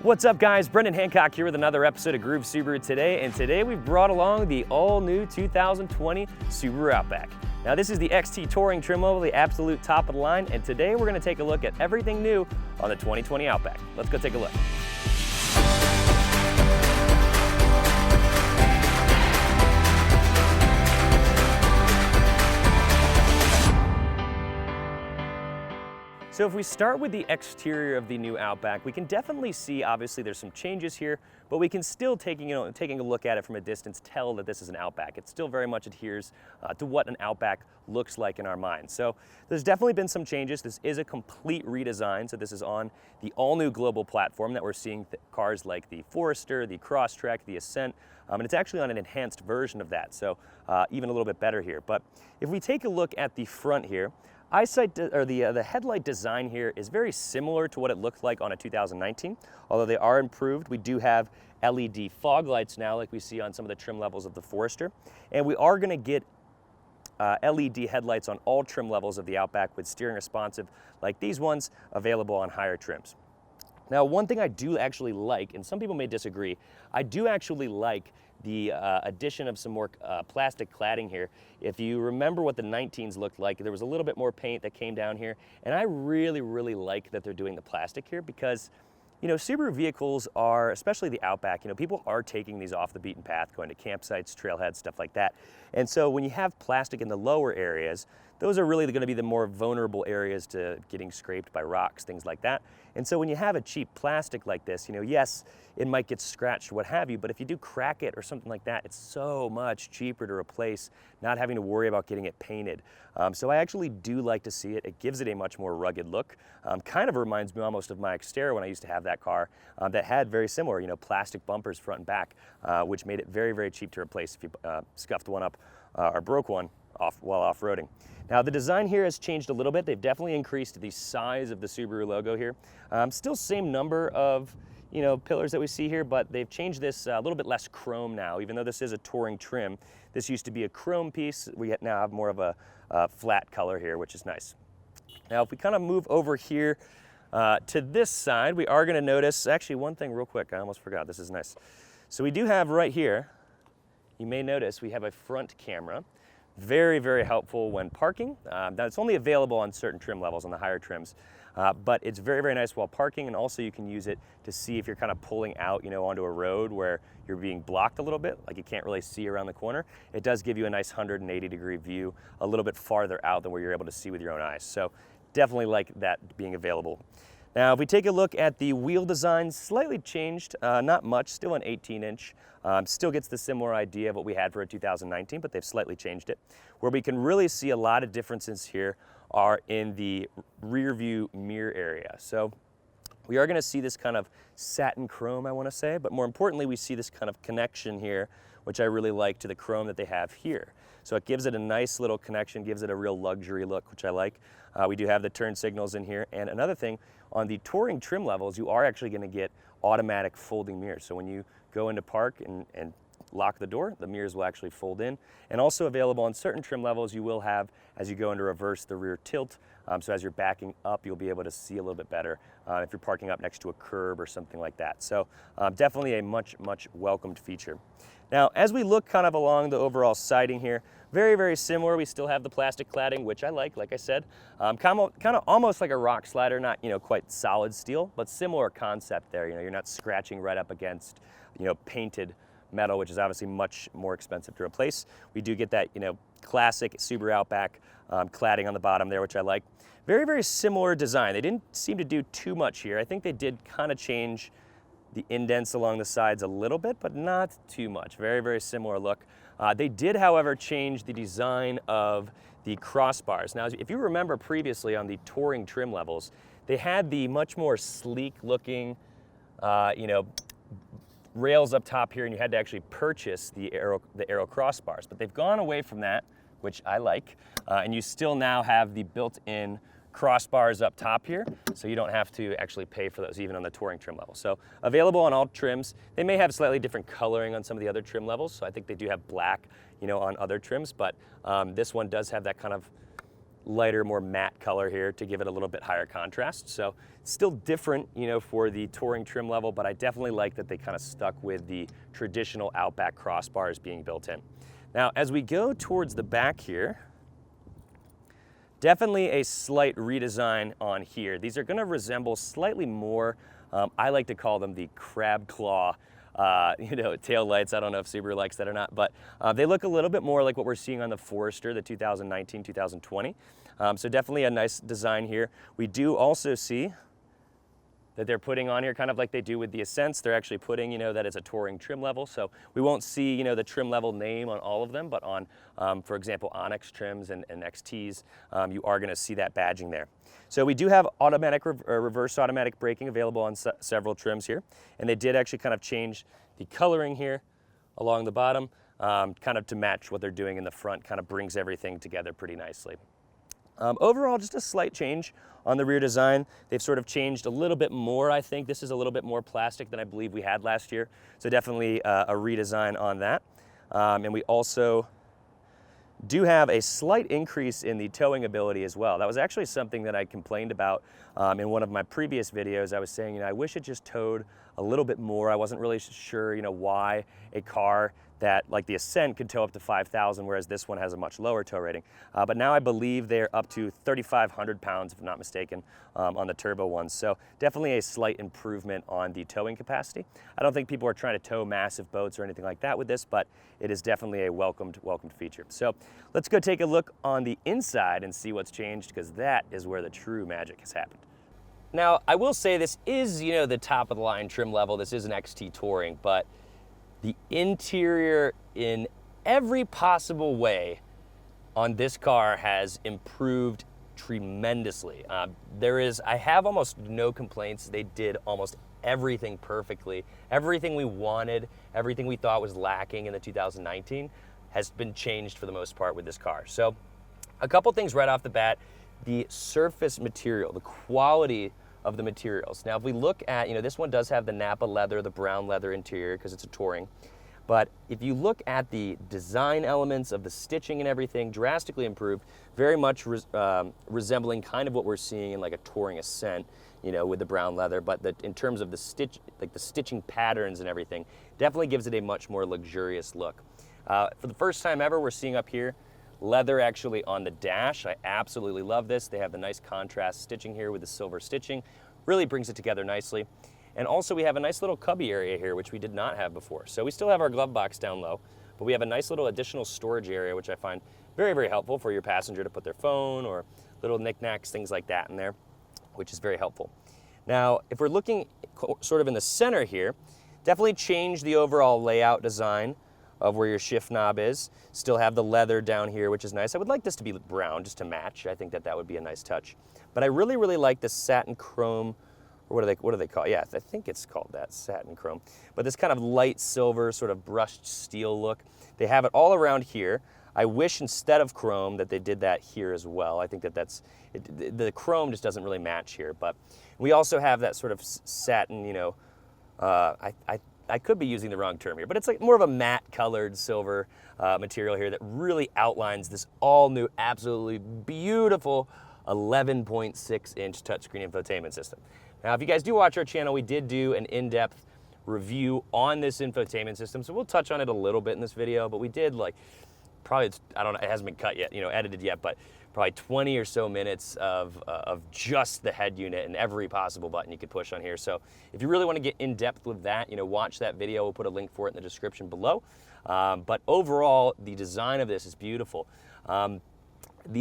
What's up guys, Brendan Hancock here with another episode of Groove Subaru today, and today we've brought along the all-new 2020 Subaru Outback. Now this is the XT Touring trim level, the absolute top of the line, and today we're going to take a look at everything new on the 2020 Outback. Let's go take a look. So if we start with the exterior of the new Outback, we can definitely see, obviously there's some changes here, but we can still, taking a look at it from a distance, tell that this is an Outback. It still very much adheres to what an Outback looks like in our minds. So there's definitely been some changes. This is a complete redesign. So this is on the all new global platform that we're seeing cars like the Forester, the Crosstrek, the Ascent, and it's actually on an enhanced version of that. So even a little bit better here. But if we take a look at the front here, the headlight design here is very similar to what it looked like on a 2019, although they are improved. We do have LED fog lights now, like we see on some of the trim levels of the Forester, and we are going to get LED headlights on all trim levels of the Outback with steering responsive, like these ones, available on higher trims. Now, one thing I do actually like, and some people may disagree, I do actually like the addition of some more plastic cladding here. If you remember what the 19s looked like, there was a little bit more paint that came down here, and I really, really like that they're doing the plastic here because, you know, Subaru vehicles are, especially the Outback, people are taking these off the beaten path, going to campsites, trailheads, stuff like that. And so when you have plastic in the lower areas, those are really going to be the more vulnerable areas to getting scraped by rocks, things like that. And so when you have a cheap plastic like this, yes, it might get scratched, what have you, but if you do crack it or something like that, it's so much cheaper to replace, not having to worry about getting it painted. So I actually do like to see it. It gives it a much more rugged look. Kind of reminds me almost of my Xterra when I used to have that car that had very similar, plastic bumpers front and back, which made it very, very cheap to replace if you scuffed one up or broke one while off-roading. Now the design here has changed a little bit. They've definitely increased the size of the Subaru logo here. Still same number of pillars that we see here, but they've changed this a little bit less chrome now. Even though this is a touring trim, this used to be a chrome piece. We now have more of a flat color here, which is nice. Now if we kind of move over here to this side, we are going to notice, actually one thing real quick, I almost forgot, this is nice. So we do have right here, you may notice we have a front camera. Very, very helpful when parking. Now it's only available on certain trim levels, on the higher trims, but it's very, very nice while parking, and also you can use it to see if you're kind of pulling out, onto a road where you're being blocked a little bit, like you can't really see around the corner. It does give you a nice 180-degree view, a little bit farther out than where you're able to see with your own eyes. So definitely like that being available. Now, if we take a look at the wheel design, slightly changed, not much, still an 18-inch. Still gets the similar idea of what we had for a 2019, but they've slightly changed it. Where we can really see a lot of differences here are in the rear view mirror area. So we are going to see this kind of satin chrome, I want to say, but more importantly, we see this kind of connection here, which I really like, to the chrome that they have here. So it gives it a nice little connection, gives it a real luxury look, which I like. We do have the turn signals in here. And another thing, on the touring trim levels, you are actually going to get automatic folding mirrors. So when you go into park and lock the door, the mirrors will actually fold in. And also available on certain trim levels, you will have, as you go into reverse, the rear tilt. So as you're backing up, you'll be able to see a little bit better if you're parking up next to a curb or something like that. So definitely a much, much welcomed feature. Now, as we look kind of along the overall siding here, very, very similar. We still have the plastic cladding, which I like I said. Kind of almost like a rock slider, not quite solid steel, but similar concept there. You're not scratching right up against painted metal, which is obviously much more expensive to replace. We do get that classic Subaru Outback cladding on the bottom there, which I like. Very, very similar design. They didn't seem to do too much here. I think they did kind of change the indents along the sides a little bit, but not too much. Very, very similar look. They did, however, change the design of the crossbars. Now, if you remember previously on the touring trim levels, they had the much more sleek looking, rails up top here, and you had to actually purchase the aero crossbars. But they've gone away from that, which I like, and you still now have the built-in crossbars up top here, so you don't have to actually pay for those even on the touring trim level. So available on all trims. They may have slightly different coloring on some of the other trim levels, so I think they do have black on other trims, but this one does have that kind of lighter, more matte color here to give it a little bit higher contrast. So still different, you know, for the touring trim level, but I definitely like that they kind of stuck with the traditional Outback crossbars being built in. Now, as we go towards the back here, definitely a slight redesign on here. These are gonna resemble slightly more, I like to call them the crab claw you know, tail lights. I don't know if Subaru likes that or not, but they look a little bit more like what we're seeing on the Forester, the 2019, 2020. So definitely a nice design here. We do also see that they're putting on here, kind of like they do with the Ascents. They're actually putting, you know, that it's a touring trim level. So we won't see, you know, the trim level name on all of them, but on, for example, Onyx trims and XTs, you are gonna see that badging there. So we do have automatic reverse automatic braking available on several trims here. And they did actually kind of change the coloring here along the bottom, kind of to match what they're doing in the front, kind of brings everything together pretty nicely. Overall, just a slight change on the rear design. They've sort of changed a little bit more, I think. This is a little bit more plastic than I believe we had last year. So definitely a redesign on that. And we also do have a slight increase in the towing ability as well. That was actually something that I complained about in one of my previous videos. I was saying, you know, I wish it just towed a little bit more. I wasn't really sure, you know, why a car that like the Ascent could tow up to 5,000, whereas this one has a much lower tow rating. But now I believe they're up to 3,500 pounds, if I'm not mistaken, on the turbo ones. So definitely a slight improvement on the towing capacity. I don't think people are trying to tow massive boats or anything like that with this, but it is definitely a welcomed feature. So let's go take a look on the inside and see what's changed, because that is where the true magic has happened. Now, I will say this is, you know, the top of the line trim level. This is an XT Touring, but the interior in every possible way on this car has improved tremendously. I have almost no complaints. They did almost everything perfectly. Everything we wanted, everything we thought was lacking in the 2019 has been changed for the most part with this car. So a couple things right off the bat, the surface material, the quality of the materials. Now, if we look at, you know, this one does have the Napa leather, the brown leather interior because it's a touring. But if you look at the design elements of the stitching and everything, drastically improved, very much resembling kind of what we're seeing in like a touring Ascent, you know, with the brown leather. But in terms of the the stitching patterns and everything, definitely gives it a much more luxurious look. For the first time ever, we're seeing up here leather actually on the dash. I absolutely love this. They have the nice contrast stitching here with the silver stitching. Really brings it together nicely. And also we have a nice little cubby area here, which we did not have before. So we still have our glove box down low, but we have a nice little additional storage area, which I find very, very helpful for your passenger to put their phone or little knickknacks, things like that in there, which is very helpful. Now, if we're looking sort of in the center here, definitely change the overall layout design of where your shift knob is. Still have the leather down here, which is nice. I would like this to be brown just to match. I think that would be a nice touch. But I really, really like the satin chrome, or what do they call it? Yeah, I think it's called that, satin chrome. But this kind of light silver, sort of brushed steel look. They have it all around here. I wish instead of chrome that they did that here as well. I think the chrome just doesn't really match here. But we also have that sort of satin, you know, I could be using the wrong term here, but it's like more of a matte colored silver material here that really outlines this all new, absolutely beautiful 11.6 inch touchscreen infotainment system. Now, if you guys do watch our channel, we did do an in-depth review on this infotainment system, so we'll touch on it a little bit in this video, but we did like, probably, I don't know, it hasn't been cut yet, you know, edited yet, but probably 20 or so minutes of just the head unit and every possible button you could push on here. So if you really want to get in depth with that, you know, watch that video. We'll put a link for it in the description below. But overall, the design of this is beautiful. The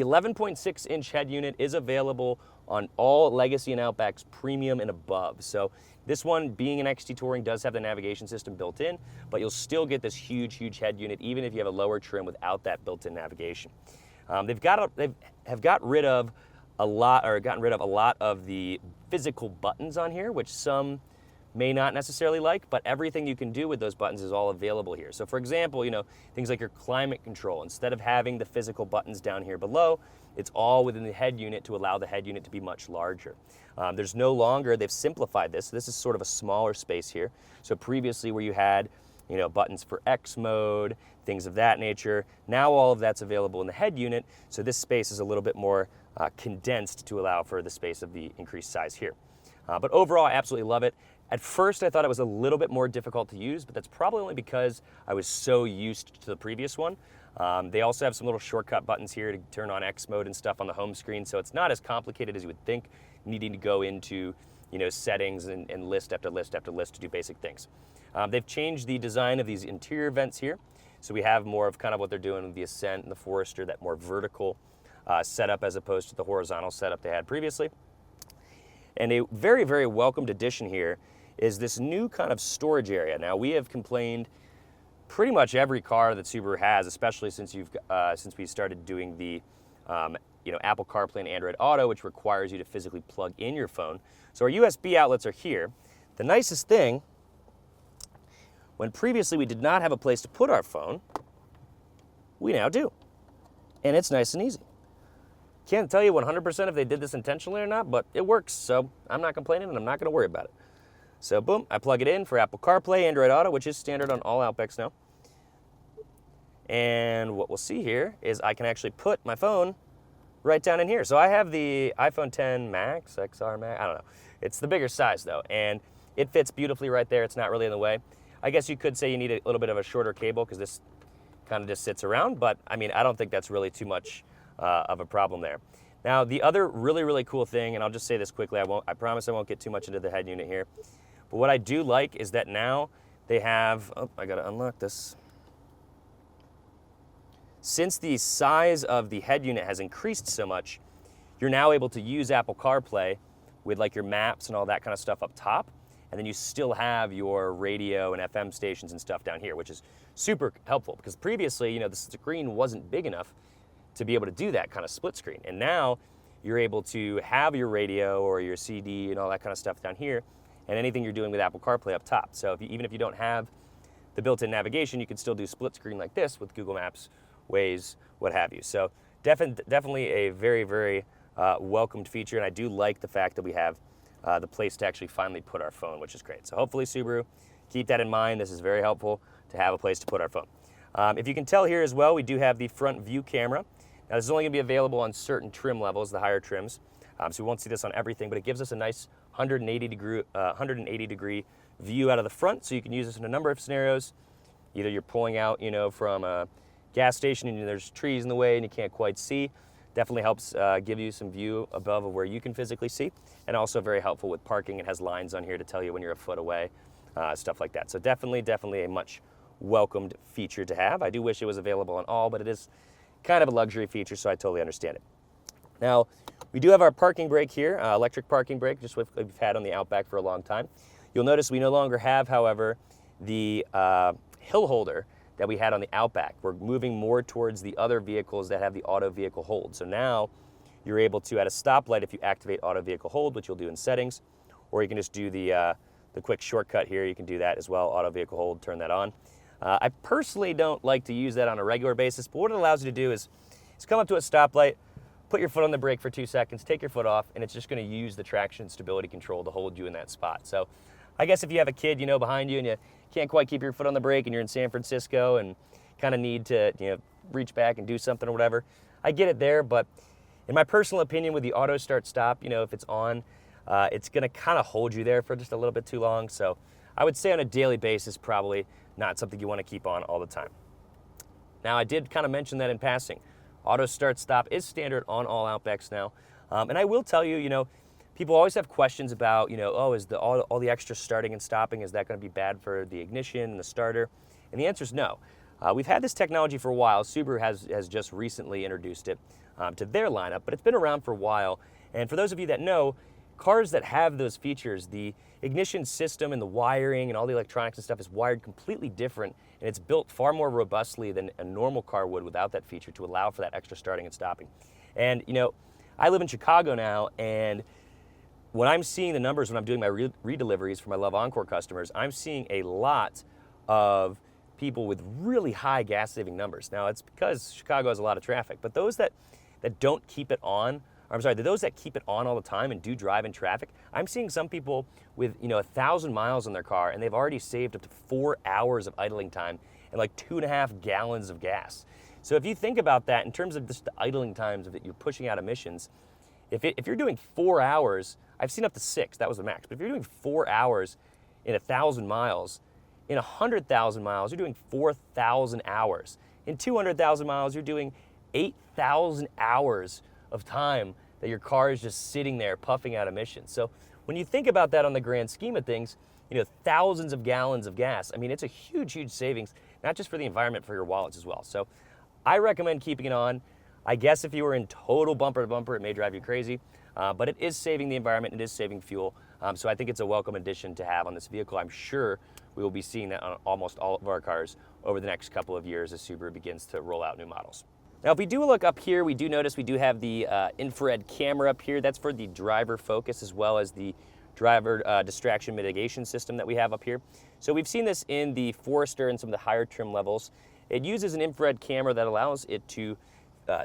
11.6 inch head unit is available on all Legacy and Outback's premium and above. So this one, being an XT Touring, does have the navigation system built in, but you'll still get this huge, huge head unit even if you have a lower trim without that built-in navigation. They have gotten rid of a lot of the physical buttons on here, which some may not necessarily like, but everything you can do with those buttons is all available here. So for example, you know, things like your climate control, instead of having the physical buttons down here below, it's all within the head unit to allow the head unit to be much larger. They've simplified this. So this is sort of a smaller space here. So previously where you had you know, buttons for X mode, things of that nature. Now all of that's available in the head unit, so this space is a little bit more condensed to allow for the space of the increased size here. But overall, I absolutely love it. At first, I thought it was a little bit more difficult to use, but that's probably only because I was so used to the previous one. They also have some little shortcut buttons here to turn on X mode and stuff on the home screen, so it's not as complicated as you would think, needing to go into, you know, settings and list after list after list to do basic things. They've changed the design of these interior vents here, so we have more of kind of what they're doing with the Ascent and the Forester, that more vertical setup as opposed to the horizontal setup they had previously. And a very, very welcomed addition here is this new kind of storage area. Now, we have complained pretty much every car that Subaru has, especially since we started doing the you know, Apple CarPlay and Android Auto, which requires you to physically plug in your phone. So our USB outlets are here. The nicest thing, when previously we did not have a place to put our phone, we now do. And it's nice and easy. Can't tell you 100% if they did this intentionally or not, but it works, so I'm not complaining and I'm not gonna worry about it. So boom, I plug it in for Apple CarPlay, Android Auto, which is standard on all Outbacks now. And what we'll see here is I can actually put my phone right down in here. So I have the iPhone 10 Max, XR Max, I don't know. It's the bigger size though, and it fits beautifully right there. It's not really in the way. I guess you could say you need a little bit of a shorter cable because this kind of just sits around, but I mean, I don't think that's really too much of a problem there. Now, the other really, really cool thing, and I'll just say this quickly, I promise I won't get too much into the head unit here, but what I do like is that now they have, oh, I gotta unlock this. Since the size of the head unit has increased so much, you're now able to use Apple CarPlay with like your maps and all that kind of stuff up top, and then you still have your radio and FM stations and stuff down here, which is super helpful because previously, you know, the screen wasn't big enough to be able to do that kind of split screen. And now you're able to have your radio or your CD and all that kind of stuff down here, and anything you're doing with Apple CarPlay up top. So even if you don't have the built-in navigation, you can still do split screen like this with Google Maps, Waze, what have you. So definitely a very, very welcomed feature, and I do like the fact that we have the place to actually finally put our phone, which is great. So hopefully Subaru, keep that in mind. This is very helpful to have a place to put our phone. If you can tell here as well, we do have the front view camera. Now this is only gonna be available on certain trim levels, the higher trims. So we won't see this on everything, but it gives us a nice 180 degree view out of the front, so you can use this in a number of scenarios. Either you're pulling out, you know, from a gas station and there's trees in the way and you can't quite see. Definitely helps give you some view above of where you can physically see, and also very helpful with parking. It has lines on here to tell you when you're a foot away, stuff like that. So definitely a much welcomed feature to have. I do wish it was available on all, but it is kind of a luxury feature, so I totally understand it. Now, we do have our parking brake here, electric parking brake, just what we've had on the Outback for a long time. You'll notice we no longer have, however, the hill holder that we had on the Outback. We're moving more towards the other vehicles that have the auto vehicle hold. So now you're able to, at a stoplight, if you activate auto vehicle hold, which you'll do in settings, or you can just do the quick shortcut here. You can do that as well, auto vehicle hold, turn that on. I personally don't like to use that on a regular basis, but what it allows you to do is come up to a stoplight, put your foot on the brake for 2 seconds, take your foot off, and it's just gonna use the traction and stability control to hold you in that spot. So I guess if you have a kid, you know, behind you and you can't quite keep your foot on the brake and you're in San Francisco and kind of need to, you know, reach back and do something or whatever, I get it there, but in my personal opinion with the auto start stop, you know, if it's on, it's gonna kind of hold you there for just a little bit too long. So I would say on a daily basis, probably not something you want to keep on all the time. Now, I did kind of mention that in passing. Auto start stop is standard on all Outbacks now. And I will tell you, you know, people always have questions about, you know, oh, is all the extra starting and stopping, is that going to be bad for the ignition and the starter? And the answer is no. We've had this technology for a while. Subaru has just recently introduced it to their lineup, but it's been around for a while. And for those of you that know, cars that have those features, the ignition system and the wiring and all the electronics and stuff is wired completely different, and it's built far more robustly than a normal car would without that feature to allow for that extra starting and stopping. And, you know, I live in Chicago now, and when I'm seeing the numbers when I'm doing my redeliveries for my Love Encore customers, I'm seeing a lot of people with really high gas saving numbers. Now, it's because Chicago has a lot of traffic, but those that don't keep it on I'm sorry, those that keep it on all the time and do drive in traffic, I'm seeing some people with 1,000 miles on their car and they've already saved up to 4 hours of idling time and like 2.5 gallons of gas. So if you think about that in terms of just the idling times that you're pushing out emissions, if you're doing 4 hours, I've seen up to 6, that was the max, but if you're doing 4 hours in 1,000 miles, in 100,000 miles, you're doing 4,000 hours. In 200,000 miles, you're doing 8,000 hours of time that your car is just sitting there puffing out emissions. So when you think about that on the grand scheme of things, thousands of gallons of gas, I mean, it's a huge, huge savings, not just for the environment, for your wallets as well. So I recommend keeping it on. I guess if you were in total bumper to bumper, it may drive you crazy, but it is saving the environment, it is saving fuel. So I think it's a welcome addition to have on this vehicle. I'm sure we will be seeing that on almost all of our cars over the next couple of years as Subaru begins to roll out new models. Now, if we do look up here, we do notice we do have the infrared camera up here. That's for the driver focus as well as the driver distraction mitigation system that we have up here. So we've seen this in the Forester and some of the higher trim levels. It uses an infrared camera that allows it to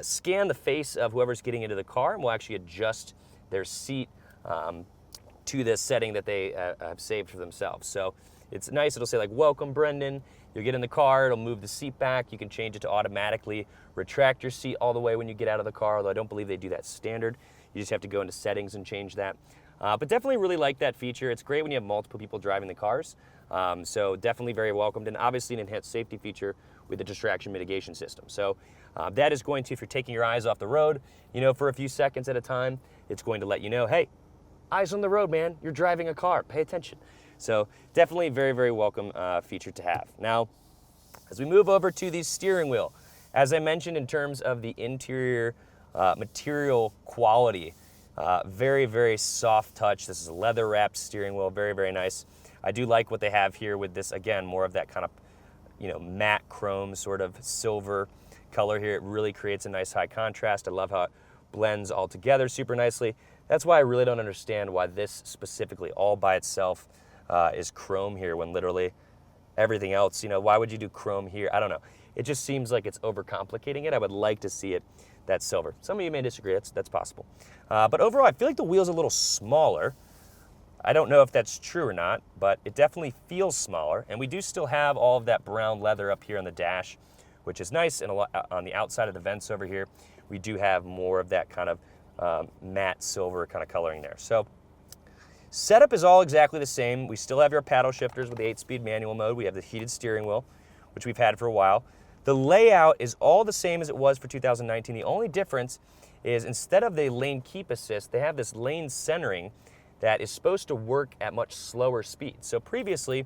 scan the face of whoever's getting into the car and will actually adjust their seat to this setting that they have saved for themselves. So it's nice, it'll say like, welcome Brendan, you'll get in the car, it'll move the seat back, you can change it to automatically retract your seat all the way when you get out of the car, although I don't believe they do that standard. You just have to go into settings and change that. But definitely really like that feature. It's great when you have multiple people driving the cars. So definitely very welcomed, and obviously an enhanced safety feature with the distraction mitigation system. So that is going to, if you're taking your eyes off the road, for a few seconds at a time, it's going to let you know, hey, eyes on the road, man, you're driving a car, pay attention. So definitely very, very welcome feature to have. Now, as we move over to the steering wheel, as I mentioned in terms of the interior material quality, very, very soft touch. This is a leather wrapped steering wheel, very, very nice. I do like what they have here with this, again, more of that kind of, matte chrome sort of silver color here. It really creates a nice high contrast. I love how it blends all together super nicely. That's why I really don't understand why this specifically all by itself is chrome here when literally everything else, why would you do chrome here? I don't know. It just seems like it's overcomplicating it. I would like to see it that silver. Some of you may disagree, that's possible. But overall, I feel like the wheel's a little smaller. I don't know if that's true or not, but it definitely feels smaller. And we do still have all of that brown leather up here on the dash, which is nice. And on the outside of the vents over here, we do have more of that kind of matte silver kind of coloring there. So setup is all exactly the same. We still have your paddle shifters with the 8-speed manual mode. We have the heated steering wheel, which we've had for a while. The layout is all the same as it was for 2019. The only difference is instead of the lane keep assist, they have this lane centering that is supposed to work at much slower speeds. So previously,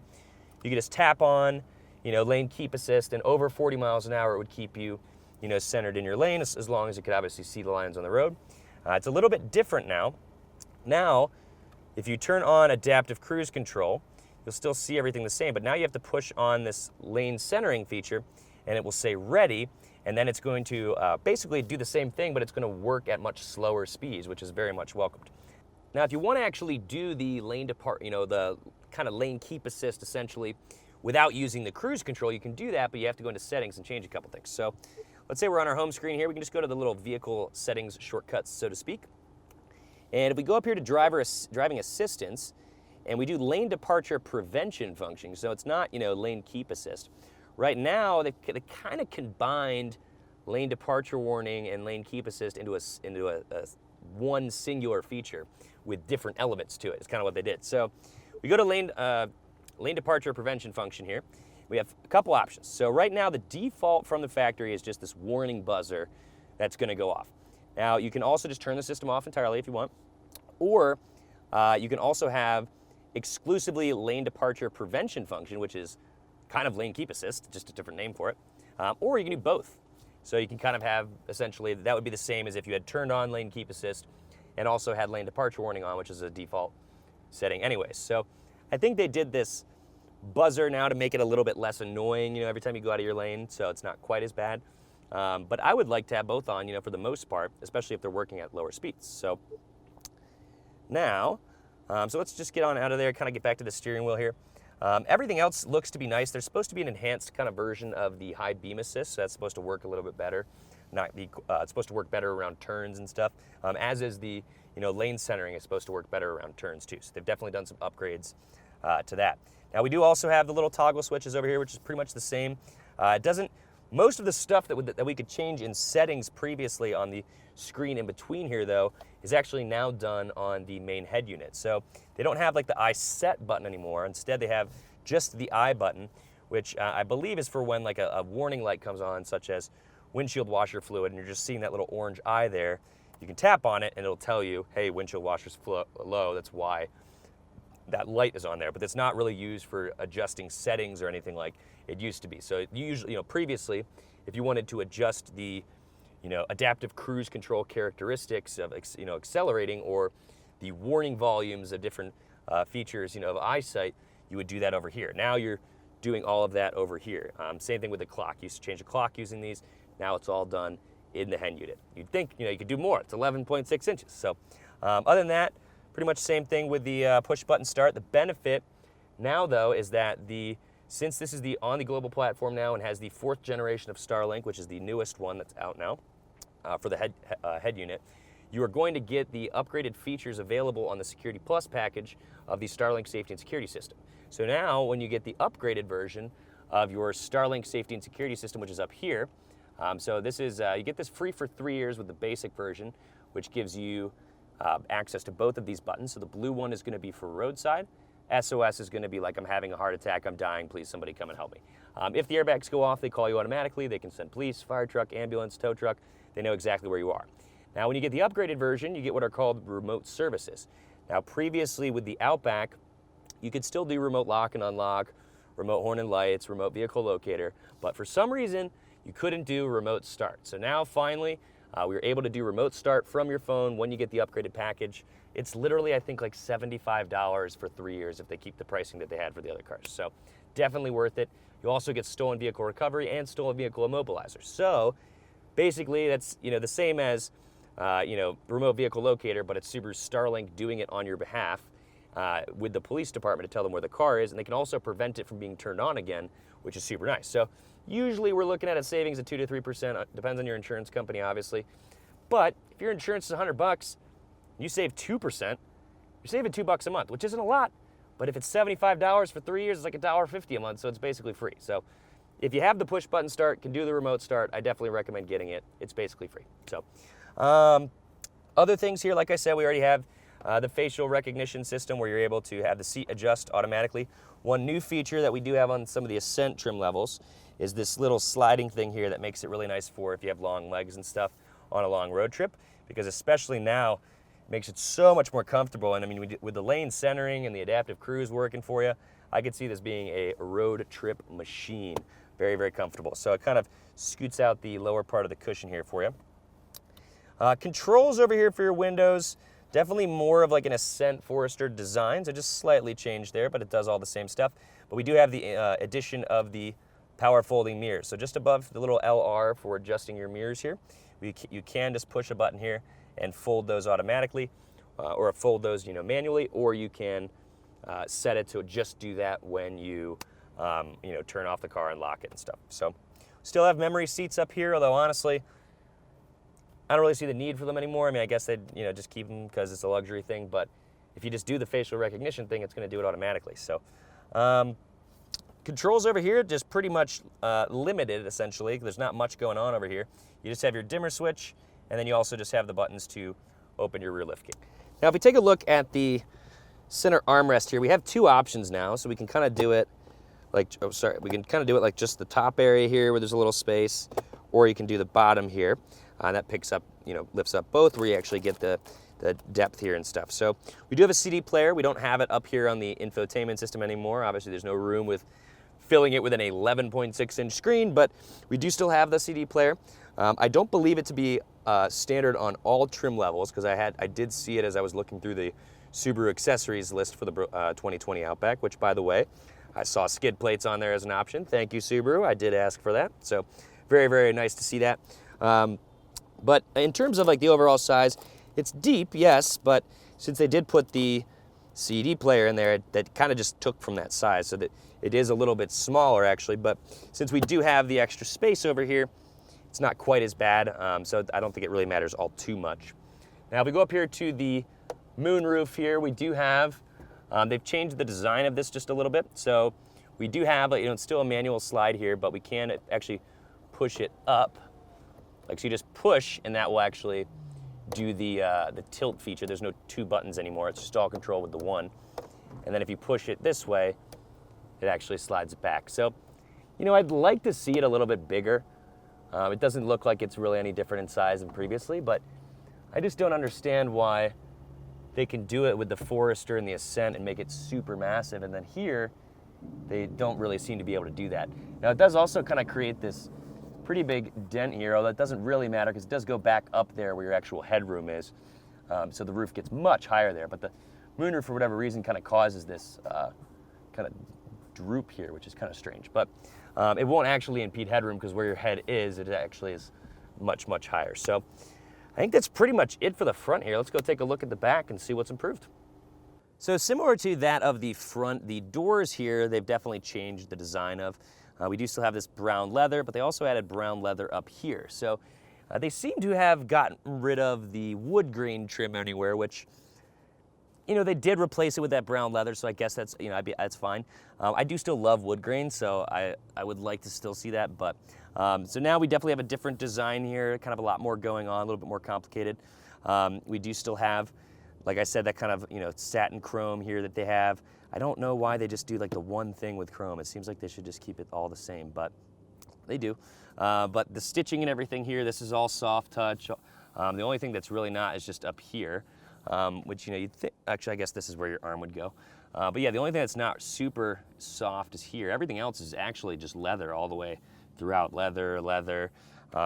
you could just tap on, lane keep assist, and over 40 miles an hour, it would keep you, centered in your lane as long as you could obviously see the lines on the road. It's a little bit different now. Now, if you turn on adaptive cruise control, you'll still see everything the same, but now you have to push on this lane centering feature, and it will say ready, and then it's going to basically do the same thing, but it's going to work at much slower speeds, which is very much welcomed. Now, if you want to actually do the lane depart, the kind of lane keep assist essentially without using the cruise control, you can do that, but you have to go into settings and change a couple things. So let's say we're on our home screen here. We can just go to the little vehicle settings shortcuts, so to speak. And if we go up here to driving assistance, and we do lane departure prevention function, so it's not, lane keep assist. Right now, they kind of combined lane departure warning and lane keep assist into a one singular feature with different elements to it. It's kind of what they did. So we go to lane departure prevention function here. We have a couple options. So right now, the default from the factory is just this warning buzzer that's going to go off. Now, you can also just turn the system off entirely if you want, or you can also have exclusively lane departure prevention function, which is kind of lane keep assist, just a different name for it, or you can do both. So you can kind of have, essentially, that would be the same as if you had turned on lane keep assist and also had lane departure warning on, which is a default setting anyways. So I think they did this buzzer now to make it a little bit less annoying, every time you go out of your lane, so it's not quite as bad. But I would like to have both on, for the most part, especially if they're working at lower speeds. So now, so let's just get on out of there, kind of get back to the steering wheel here. Everything else looks to be nice. There's supposed to be an enhanced kind of version of the high beam assist, so that's supposed to work a little bit better. not be, it's supposed to work better around turns and stuff, as is the lane centering is supposed to work better around turns too. So they've definitely done some upgrades to that. Now we do also have the little toggle switches over here, which is pretty much the same. It doesn't, most of the stuff that we could change in settings previously on the screen in between here though, is actually now done on the main head unit. So they don't have like the I set button anymore. Instead they have just the I button, which I believe is for when like a warning light comes on, such as windshield washer fluid, and you're just seeing that little orange eye there. You can tap on it and it'll tell you, hey, windshield washer's low, that's why that light is on there. But it's not really used for adjusting settings or anything like it used to be. So usually, previously, if you wanted to adjust the, adaptive cruise control characteristics of, accelerating, or the warning volumes of different features, of eyesight, you would do that over here. Now you're doing all of that over here. Same thing with the clock. You used to change the clock using these. Now it's all done in the head unit. You'd think, you could do more. It's 11.6 inches. So other than that, pretty much same thing with the push button start. The benefit now though is that since this is on the global platform now and has the 4th generation of Starlink, which is the newest one that's out now for the head unit, you are going to get the upgraded features available on the Security Plus package of the Starlink safety and security system. So now when you get the upgraded version of your Starlink safety and security system, which is up here, so this is, you get this free for 3 years with the basic version, which gives you access to both of these buttons. So the blue one is going to be for roadside. SOS is going to be like, I'm having a heart attack, I'm dying, please somebody come and help me. If the airbags go off, they call you automatically. They can send police, fire truck, ambulance, tow truck. They know exactly where you are. Now when you get the upgraded version, you get what are called remote services. Now previously with the Outback, you could still do remote lock and unlock, remote horn and lights, remote vehicle locator, but for some reason, you couldn't do remote start. So now finally, we were able to do remote start from your phone when you get the upgraded package. It's literally, I think, like $75 for 3 years if they keep the pricing that they had for the other cars. So definitely worth it. You also get stolen vehicle recovery and stolen vehicle immobilizer. So basically, that's the same as remote vehicle locator, but it's Subaru Starlink doing it on your behalf with the police department to tell them where the car is, and they can also prevent it from being turned on again, which is super nice. So usually we're looking at a savings of 2 to 3%. Depends on your insurance company, obviously. But if your insurance is $100, you save 2%, you're saving $2 a month, which isn't a lot. But if it's $75 for 3 years, it's like $1.50 a month, so it's basically free. So if you have the push button start, can do the remote start, I definitely recommend getting it. It's basically free. So other things here, like I said, we already have the facial recognition system where you're able to have the seat adjust automatically. One new feature that we do have on some of the Ascent trim levels is this little sliding thing here that makes it really nice for if you have long legs and stuff on a long road trip, because especially now, it makes it so much more comfortable. And I mean, with the lane centering and the adaptive cruise working for you, I could see this being a road trip machine. Very, very comfortable. So it kind of scoots out the lower part of the cushion here for you. Controls over here for your windows, definitely more of like an Ascent Forester design, so just slightly changed there, but it does all the same stuff. But we do have the addition of the power folding mirrors. So just above the little LR for adjusting your mirrors here, you can just push a button here and fold those automatically, or fold those manually, or you can set it to just do that when you turn off the car and lock it and stuff. So still have memory seats up here, although honestly, I don't really see the need for them anymore. I mean, I guess they'd just keep them because it's a luxury thing, but if you just do the facial recognition thing, it's going to do it automatically. So controls over here, just pretty much limited essentially. There's not much going on over here. You just have your dimmer switch, and then you also just have the buttons to open your rear liftgate. Now, if we take a look at the center armrest here, we have two options now, so we can kind of do it like, we can kind of do it like just the top area here where there's a little space, or you can do the bottom here. That picks up, lifts up both, where you actually get the depth here and stuff. So we do have a CD player. We don't have it up here on the infotainment system anymore. Obviously, there's no room with filling it with an 11.6-inch screen, but we do still have the CD player. I don't believe it to be standard on all trim levels, because I did see it as I was looking through the Subaru accessories list for the 2020 Outback, which, by the way, I saw skid plates on there as an option. Thank you, Subaru. I did ask for that. So very, very nice to see that. But in terms of like the overall size, it's deep, yes, but since they did put the CD player in there, that kind of just took from that size, so that it is a little bit smaller actually. But since we do have the extra space over here, it's not quite as bad, so I don't think it really matters all too much. Now if we go up here to the moonroof here, we do have, they've changed the design of this just a little bit. So we do have, it's still a manual slide here, but we can actually push it up. Like, so you just push and that will actually do the tilt feature. There's no 2 buttons anymore. It's just all controlled with the 1. And then if you push it this way, it actually slides back. So, I'd like to see it a little bit bigger. It doesn't look like it's really any different in size than previously, but I just don't understand why they can do it with the Forester and the Ascent and make it super massive, and then here, they don't really seem to be able to do that. Now, it does also kind of create this pretty big dent here, although it doesn't really matter because it does go back up there where your actual headroom is. So the roof gets much higher there, but the moonroof, for whatever reason, kind of causes this kind of droop here, which is kind of strange. But it won't actually impede headroom because where your head is, it actually is much, much higher. So I think that's pretty much it for the front here. Let's go take a look at the back and see what's improved. So similar to that of the front, the doors here, they've definitely changed the design of. We do still have this brown leather, but they also added brown leather up here. So they seem to have gotten rid of the wood grain trim anywhere, which, they did replace it with that brown leather, so I guess that's, that's fine. I do still love wood grain, so I would like to still see that, but so now we definitely have a different design here, kind of a lot more going on, a little bit more complicated. We do still have, like I said, that kind of, satin chrome here that they have. I don't know why they just do like the one thing with chrome. It seems like they should just keep it all the same, but they do. But the stitching and everything here, this is all soft touch. The only thing that's really not is just up here, which, you'd think, actually, I guess this is where your arm would go. But yeah, the only thing that's not super soft is here. Everything else is actually just leather all the way throughout, leather.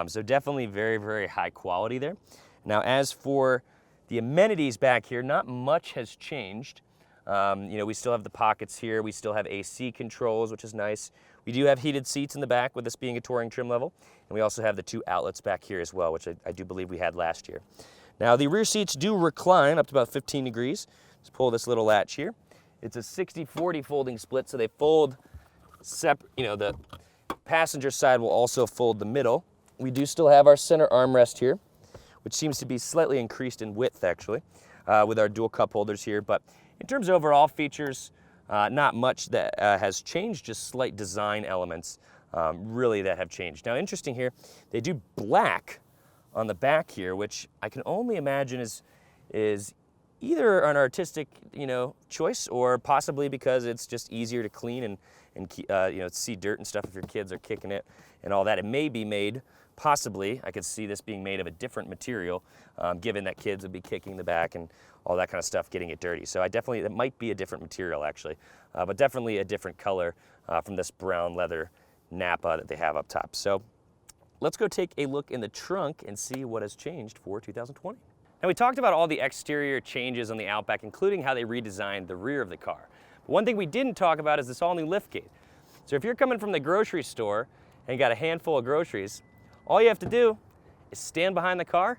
So definitely very, very high quality there. Now, as for the amenities back here, not much has changed. We still have the pockets here. We still have AC controls, which is nice. We do have heated seats in the back with this being a touring trim level. And we also have the 2 outlets back here as well, which I do believe we had last year. Now, the rear seats do recline up to about 15 degrees. Let's pull this little latch here. It's a 60-40 folding split, so they fold separate. The passenger side will also fold the middle. We do still have our center armrest here, which seems to be slightly increased in width, actually, with our dual cup holders here. But in terms of overall features, not much that has changed, just slight design elements really that have changed. Now, interesting here, they do black on the back here, which I can only imagine is either an artistic, choice, or possibly because it's just easier to clean and see dirt and stuff if your kids are kicking it and all that. It may be made, possibly, I could see this being made of a different material, given that kids would be kicking the back and all that kind of stuff, getting it dirty. So it might be a different material actually, but definitely a different color from this brown leather Napa that they have up top. So let's go take a look in the trunk and see what has changed for 2020. Now, we talked about all the exterior changes on the Outback, including how they redesigned the rear of the car. But one thing we didn't talk about is this all-new liftgate. So if you're coming from the grocery store and got a handful of groceries, all you have to do is stand behind the car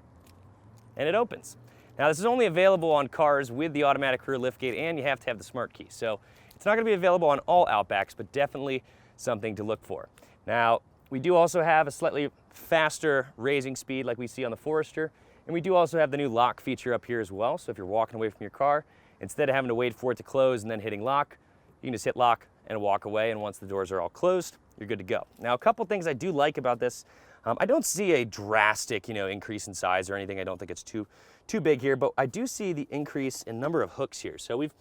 and it opens. Now, this is only available on cars with the automatic rear liftgate, and you have to have the smart key. So it's not going to be available on all Outbacks, but definitely something to look for. Now, we do also have a slightly faster raising speed like we see on the Forester, and we do also have the new lock feature up here as well. So if you're walking away from your car, instead of having to wait for it to close and then hitting lock, you can just hit lock and walk away, and once the doors are all closed, you're good to go. Now, a couple things I do like about this. I don't see a drastic, increase in size or anything. I don't think it's too big here, but I do see the increase in number of hooks here. So we've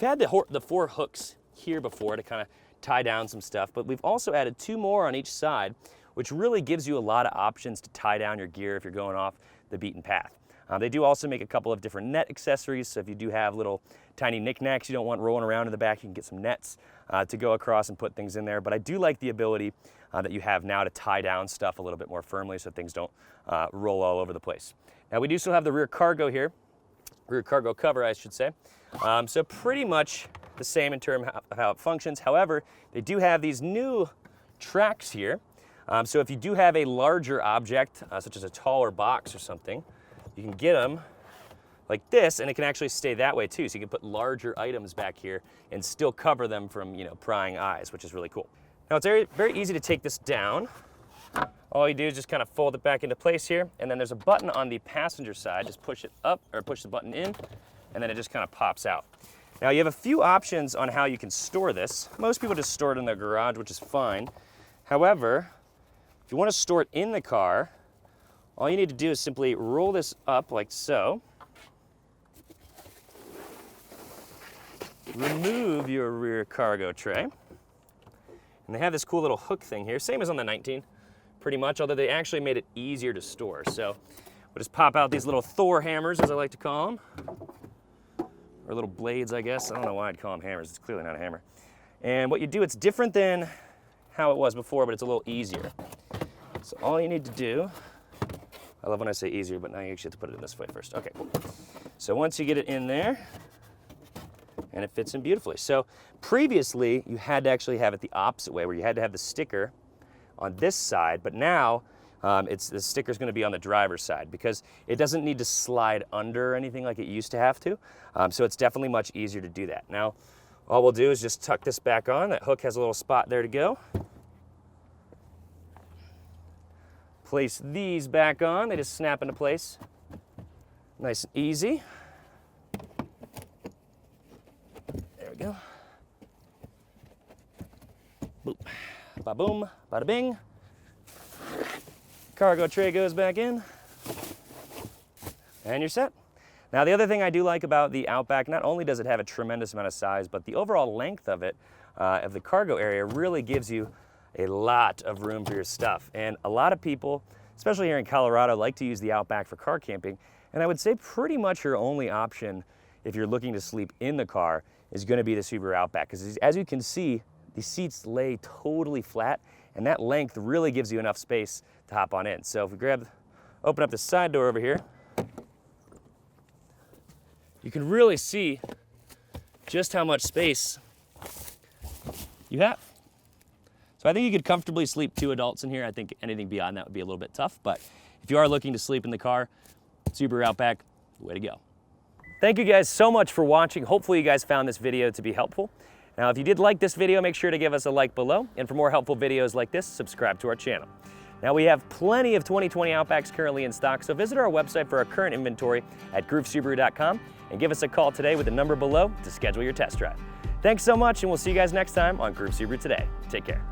had the 4 hooks here before to kind of tie down some stuff, but we've also added 2 more on each side, which really gives you a lot of options to tie down your gear if you're going off the beaten path. They do also make a couple of different net accessories, so if you do have little tiny knickknacks you don't want rolling around in the back, you can get some nets to go across and put things in there. But I do like the ability that you have now to tie down stuff a little bit more firmly so things don't roll all over the place. Now, we do still have the rear cargo here, rear cargo cover, I should say. So pretty much the same in terms of how it functions. However, they do have these new tracks here. So if you do have a larger object, such as a taller box or something, you can get them like this, and it can actually stay that way too. So you can put larger items back here and still cover them from, prying eyes, which is really cool. Now, it's very, very easy to take this down. All you do is just kind of fold it back into place here, and then there's a button on the passenger side. Just push it up, or push the button in, and then it just kind of pops out. Now you have a few options on how you can store this. Most people just store it in their garage, which is fine. However, if you want to store it in the car, all you need to do is simply roll this up like so. Remove your rear cargo tray. And they have this cool little hook thing here, same as on the 19, pretty much, although they actually made it easier to store. So we'll just pop out these little Thor hammers, as I like to call them. Or little blades, I guess. I don't know why I'd call them hammers. It's clearly not a hammer. And what you do, it's different than how it was before, but it's a little easier. So all you need to do, I love when I say easier, but now you actually have to put it in this way first. Okay, cool. So once you get it in there, and it fits in beautifully. So previously, you had to actually have it the opposite way, where you had to have the sticker on this side, but now the sticker's gonna be on the driver's side because it doesn't need to slide under or anything like it used to have to. So it's definitely much easier to do that. Now, all we'll do is just tuck this back on. That hook has a little spot there to go. Place these back on. They just snap into place. Nice and easy. There we go. Boop. Ba-boom, bada bing. Cargo tray goes back in, and you're set. Now the other thing I do like about the Outback, not only does it have a tremendous amount of size, but the overall length of it, of the cargo area, really gives you a lot of room for your stuff. And a lot of people, especially here in Colorado, like to use the Outback for car camping. And I would say pretty much your only option if you're looking to sleep in the car is gonna be the Subaru Outback, because as you can see, the seats lay totally flat, and that length really gives you enough space to hop on in. So if we open up the side door over here, you can really see just how much space you have. So I think you could comfortably sleep 2 adults in here. I think anything beyond that would be a little bit tough, but if you are looking to sleep in the car, Subaru Outback, way to go. Thank you guys so much for watching. Hopefully you guys found this video to be helpful. Now, if you did like this video, make sure to give us a like below. And for more helpful videos like this, subscribe to our channel. Now, we have plenty of 2020 Outbacks currently in stock, so visit our website for our current inventory at groovesubaru.com and give us a call today with the number below to schedule your test drive. Thanks so much, and we'll see you guys next time on Groove Subaru Today. Take care.